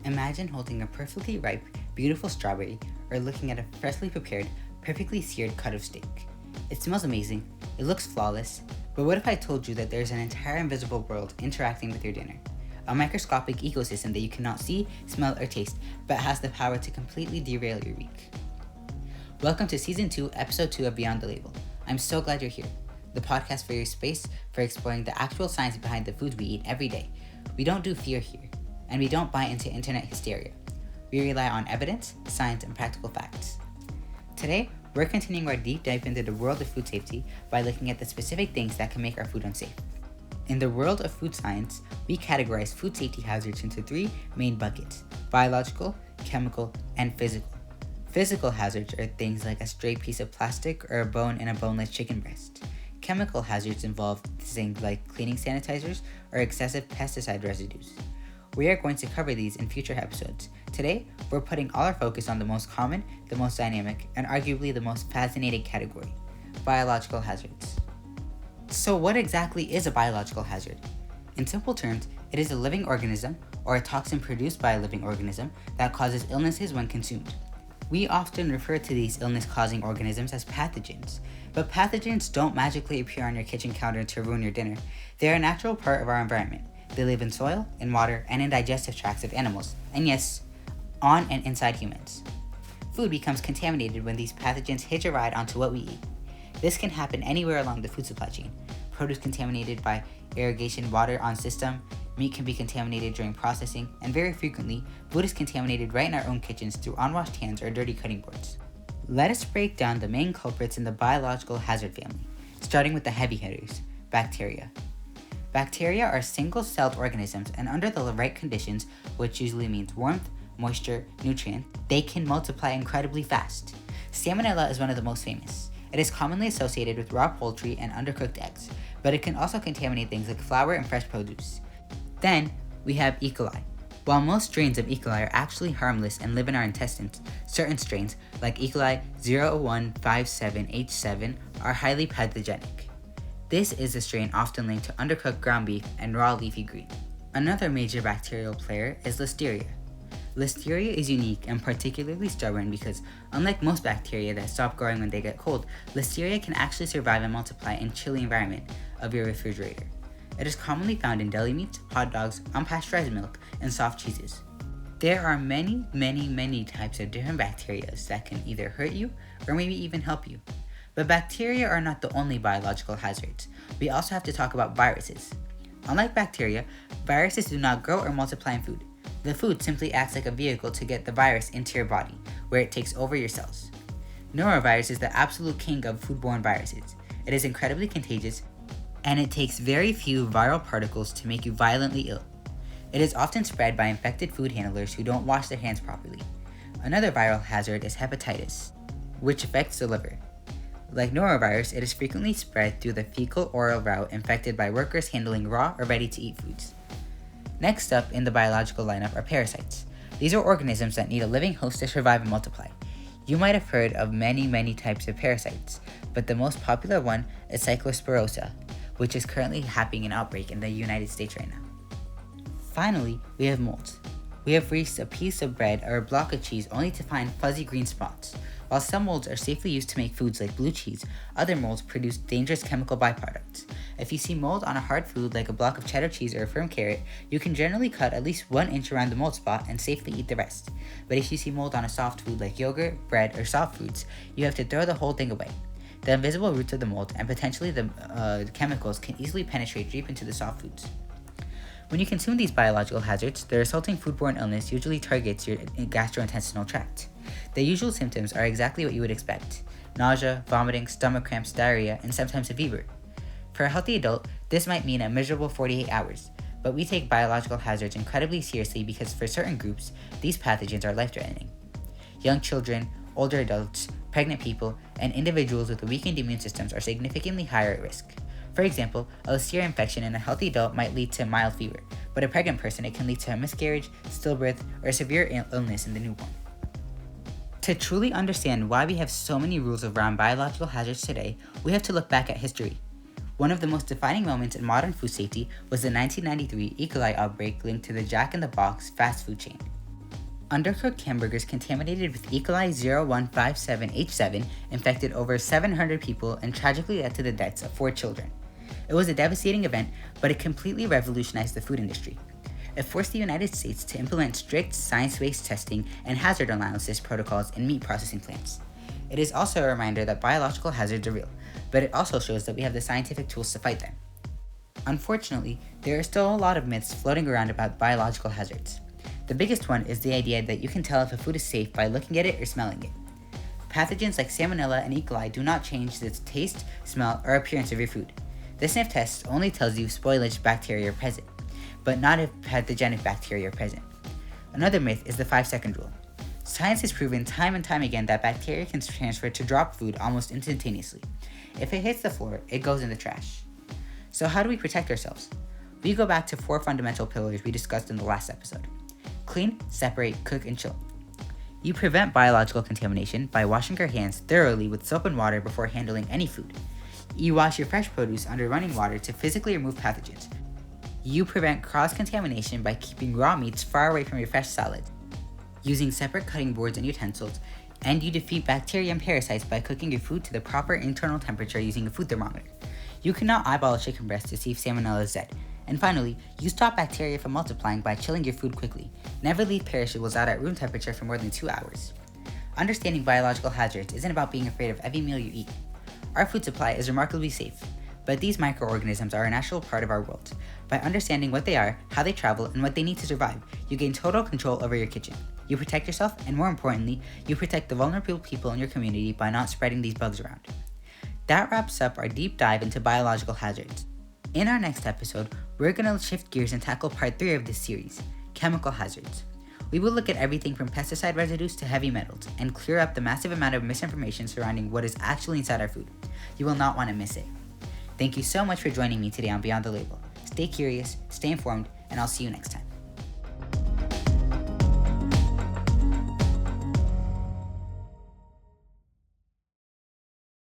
Imagine holding a perfectly ripe, beautiful strawberry or looking at a freshly prepared, perfectly seared cut of steak. It smells amazing, it looks flawless, but what if I told you that there's an entire invisible world interacting with your dinner? A microscopic ecosystem that you cannot see, smell, or taste, but has the power to completely derail your week. Welcome to Season 2, Episode 2 of Beyond the Label. I'm so glad you're here. The podcast for your space for exploring the actual science behind the foods we eat every day. We don't do fear here, and we don't buy into internet hysteria. We rely on evidence, science, and practical facts. Today, we're continuing our deep dive into the world of food safety by looking at the specific things that can make our food unsafe. In the world of food science, we categorize food safety hazards into three main buckets: biological, chemical, and physical. Physical hazards are things like a stray piece of plastic or a bone in a boneless chicken breast. Chemical hazards involve things like cleaning sanitizers or excessive pesticide residues. We are going to cover these in future episodes. Today, we're putting all our focus on the most common, the most dynamic, and arguably the most fascinating category: biological hazards. So what exactly is a biological hazard? In simple terms, it is a living organism or a toxin produced by a living organism that causes illnesses when consumed. We often refer to these illness-causing organisms as pathogens, but pathogens don't magically appear on your kitchen counter to ruin your dinner. They are a natural part of our environment. They live in soil, in water, and in digestive tracts of animals, and yes, on and inside humans. Food becomes contaminated when these pathogens hitch a ride onto what we eat. This can happen anywhere along the food supply chain. Produce contaminated by irrigation water on system, meat can be contaminated during processing, and very frequently, food is contaminated right in our own kitchens through unwashed hands or dirty cutting boards. Let us break down the main culprits in the biological hazard family, starting with the heavy hitters, bacteria. Bacteria are single-celled organisms, and under the right conditions, which usually means warmth, moisture, nutrients, they can multiply incredibly fast. Salmonella is one of the most famous. It is commonly associated with raw poultry and undercooked eggs, but it can also contaminate things like flour and fresh produce. Then, we have E. coli. While most strains of E. coli are actually harmless and live in our intestines, certain strains, like E. coli 00157H7, are highly pathogenic. This is a strain often linked to undercooked ground beef and raw leafy green. Another major bacterial player is Listeria. Listeria is unique and particularly stubborn because, unlike most bacteria that stop growing when they get cold, Listeria can actually survive and multiply in chilly environment of your refrigerator. It is commonly found in deli meats, hot dogs, unpasteurized milk, and soft cheeses. There are many types of different bacteria that can either hurt you or maybe even help you. But bacteria are not the only biological hazards. We also have to talk about viruses. Unlike bacteria, viruses do not grow or multiply in food. The food simply acts like a vehicle to get the virus into your body, where it takes over your cells. Norovirus is the absolute king of foodborne viruses. It is incredibly contagious, and it takes very few viral particles to make you violently ill. It is often spread by infected food handlers who don't wash their hands properly. Another viral hazard is hepatitis, which affects the liver. Like norovirus, it is frequently spread through the fecal-oral route infected by workers handling raw or ready-to-eat foods. Next up in the biological lineup are parasites. These are organisms that need a living host to survive and multiply. You might have heard of many types of parasites, but the most popular one is Cyclosporosa, which is currently having an outbreak in the United States right now. Finally, we have molds. We have reached a piece of bread or a block of cheese only to find fuzzy green spots. While some molds are safely used to make foods like blue cheese, other molds produce dangerous chemical byproducts. If you see mold on a hard food like a block of cheddar cheese or a firm carrot, you can generally cut at least 1 inch around the mold spot and safely eat the rest. But if you see mold on a soft food like yogurt, bread, or soft foods, you have to throw the whole thing away. The invisible roots of the mold and potentially the chemicals can easily penetrate deep into the soft foods. When you consume these biological hazards, the resulting foodborne illness usually targets your gastrointestinal tract. The usual symptoms are exactly what you would expect: nausea, vomiting, stomach cramps, diarrhea, and sometimes a fever. For a healthy adult, this might mean a miserable 48 hours, but we take biological hazards incredibly seriously because for certain groups, these pathogens are life-threatening. Young children, older adults, pregnant people, and individuals with weakened immune systems are significantly higher at risk. For example, a Listeria infection in a healthy adult might lead to mild fever, but a pregnant person, it can lead to a miscarriage, stillbirth, or severe illness in the newborn. To truly understand why we have so many rules around biological hazards today, we have to look back at history. One of the most defining moments in modern food safety was the 1993 E. coli outbreak linked to the Jack in the Box fast food chain. Undercooked hamburgers contaminated with E. coli 0157H7 infected over 700 people and tragically led to the deaths of 4 children. It was a devastating event, but it completely revolutionized the food industry. It forced the United States to implement strict science-based testing and hazard analysis protocols in meat processing plants. It is also a reminder that biological hazards are real, but it also shows that we have the scientific tools to fight them. Unfortunately, there are still a lot of myths floating around about biological hazards. The biggest one is the idea that you can tell if a food is safe by looking at it or smelling it. Pathogens like salmonella and E. coli do not change the taste, smell, or appearance of your food. The sniff test only tells you if spoilage bacteria are present, but not if pathogenic bacteria are present. Another myth is the 5-second rule. Science has proven time and time again that bacteria can transfer to drop food almost instantaneously. If it hits the floor, it goes in the trash. So how do we protect ourselves? We go back to 4 fundamental pillars we discussed in the last episode. Clean, separate, cook, and chill. You prevent biological contamination by washing your hands thoroughly with soap and water before handling any food. You wash your fresh produce under running water to physically remove pathogens. You prevent cross-contamination by keeping raw meats far away from your fresh salads, using separate cutting boards and utensils, and you defeat bacteria and parasites by cooking your food to the proper internal temperature using a food thermometer. You cannot eyeball a chicken breast to see if salmonella is dead. And finally, you stop bacteria from multiplying by chilling your food quickly. Never leave perishables out at room temperature for more than 2 hours. Understanding biological hazards isn't about being afraid of every meal you eat. Our food supply is remarkably safe, but these microorganisms are a natural part of our world. By understanding what they are, how they travel, and what they need to survive, you gain total control over your kitchen. You protect yourself, and more importantly, you protect the vulnerable people in your community by not spreading these bugs around. That wraps up our deep dive into biological hazards. In our next episode, we're going to shift gears and tackle part 3 of this series, chemical hazards. We will look at everything from pesticide residues to heavy metals and clear up the massive amount of misinformation surrounding what is actually inside our food. You will not want to miss it. Thank you so much for joining me today on Beyond the Label. Stay curious, stay informed, and I'll see you next time.